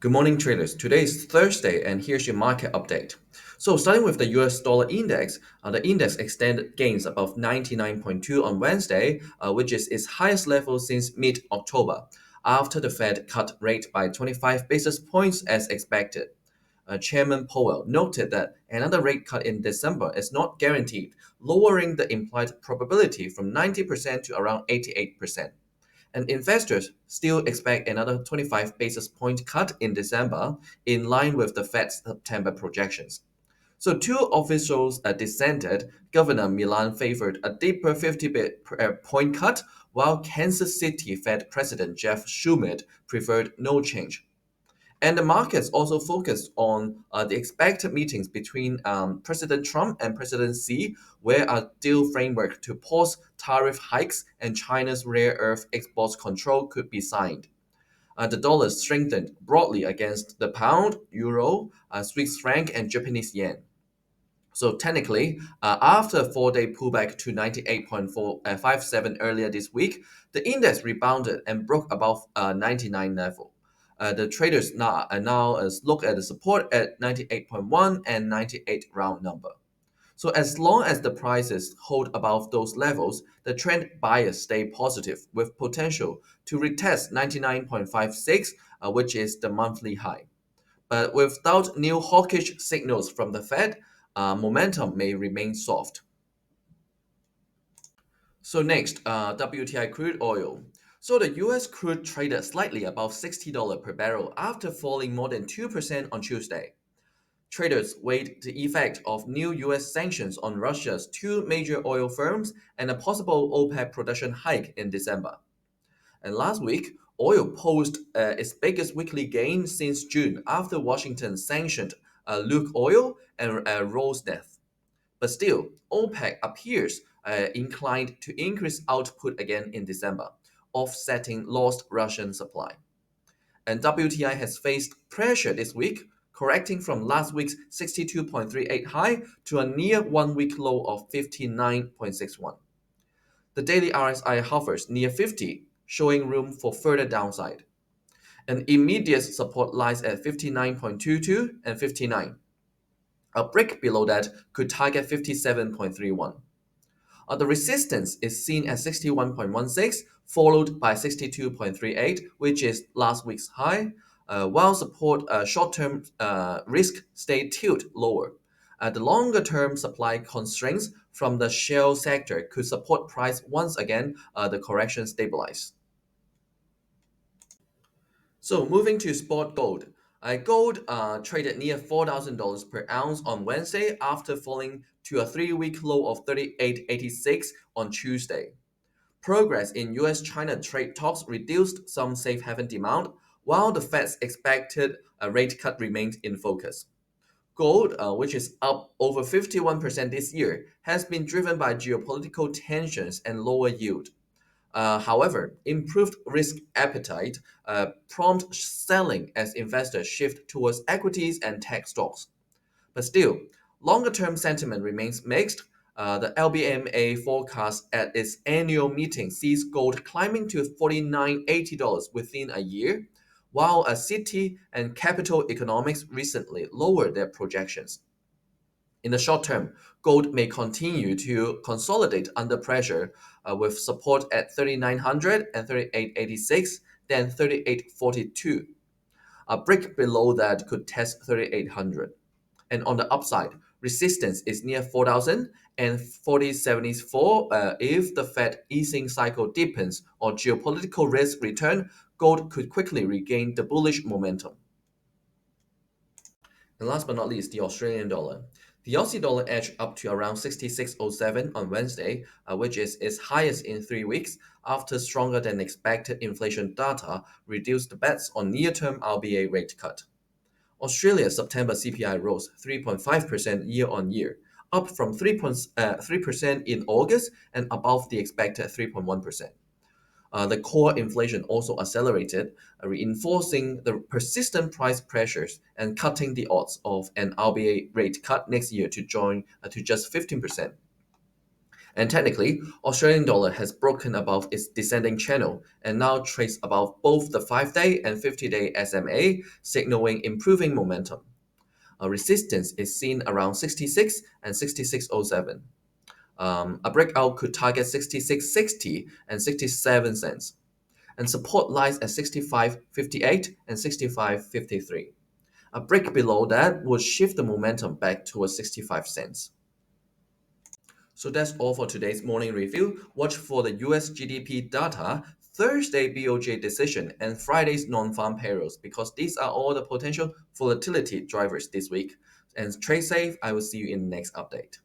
Good morning, traders. Today is Thursday, and here's your market update. So, starting with the US dollar index, the index extended gains above 99.2 on Wednesday, which is its highest level since mid October, after the Fed cut rate by 25 basis points as expected. Chairman Powell noted that another rate cut in December is not guaranteed, lowering the implied probability from 90% to around 88%. And investors still expect another 25 basis point cut in December, in line with the Fed's September projections. So two officials dissented. Governor Milan favored a deeper 50 point cut, while Kansas City Fed President Jeff Schumid preferred no change. And the markets also focused on the expected meetings between President Trump and President Xi, where a deal framework to pause tariff hikes and China's rare earth exports control could be signed. The dollar strengthened broadly against the pound, euro, Swiss franc, and Japanese yen. So technically, after a four-day pullback to 98.457 earlier this week, the index rebounded and broke above 99 level. The traders now look at the support at 98.1 and 98 round number. So as long as the prices hold above those levels, the trend bias stay positive with potential to retest 99.56, which is the monthly high. But without new hawkish signals from the Fed, momentum may remain soft. So next, WTI crude oil. So the US crude traded slightly above $60 per barrel after falling more than 2% on Tuesday. Traders weighed the effect of new US sanctions on Russia's two major oil firms and a possible OPEC production hike in December. And last week, oil posted its biggest weekly gain since June after Washington sanctioned Luke Oil and Rosneft. But still, OPEC appears inclined to increase output again in December, offsetting lost Russian supply. And WTI has faced pressure this week, correcting from last week's 62.38 high to a near one-week low of 59.61. The daily RSI hovers near 50, showing room for further downside. An immediate support lies at 59.22 and 59. A break below that could target 57.31. The resistance is seen at 61.16, followed by 62.38, which is last week's high, while support short-term risk stay tilt lower. The longer-term supply constraints from the shale sector could support price once again the correction stabilize. So moving to spot gold. Gold traded near $4,000 per ounce on Wednesday after falling to a three-week low of 38.86 on Tuesday. Progress in US-China trade talks reduced some safe haven demand, while the Fed's expected rate cut remained in focus. Gold, which is up over 51% this year, has been driven by geopolitical tensions and lower yield. However, improved risk appetite prompt selling as investors shift towards equities and tech stocks. But still, longer-term sentiment remains mixed. The LBMA forecast at its annual meeting sees gold climbing to $49.80 within a year, while a Citi and Capital Economics recently lowered their projections. In the short term, gold may continue to consolidate under pressure with support at 3,900 and 3886, then 3842. A break below that could test 3,800. And on the upside, resistance is near 4,000 and 4074. If the Fed easing cycle deepens or geopolitical risks return, gold could quickly regain the bullish momentum. And last but not least, the Australian dollar. The Aussie dollar edged up to around 66.07 on Wednesday, which is its highest in 3 weeks, after stronger than expected inflation data reduced bets on near-term RBA rate cut. Australia's September CPI rose 3.5% year on year, up from 3% in August and above the expected 3.1%. The core inflation also accelerated, reinforcing the persistent price pressures and cutting the odds of an RBA rate cut next year to join to just 15%. And technically, Australian dollar has broken above its descending channel and now trades above both the 5-day and 50-day SMA, signaling improving momentum. A resistance is seen around 66 and 66.07. A breakout could target 66.60 and 67 cents, and support lies at 65.58 and 65.53. A break below that would shift the momentum back towards 65 cents. So that's all for today's morning review. Watch for the US GDP data, Thursday BOJ decision, and Friday's non-farm payrolls because these are all the potential volatility drivers this week. And trade safe. I will see you in the next update.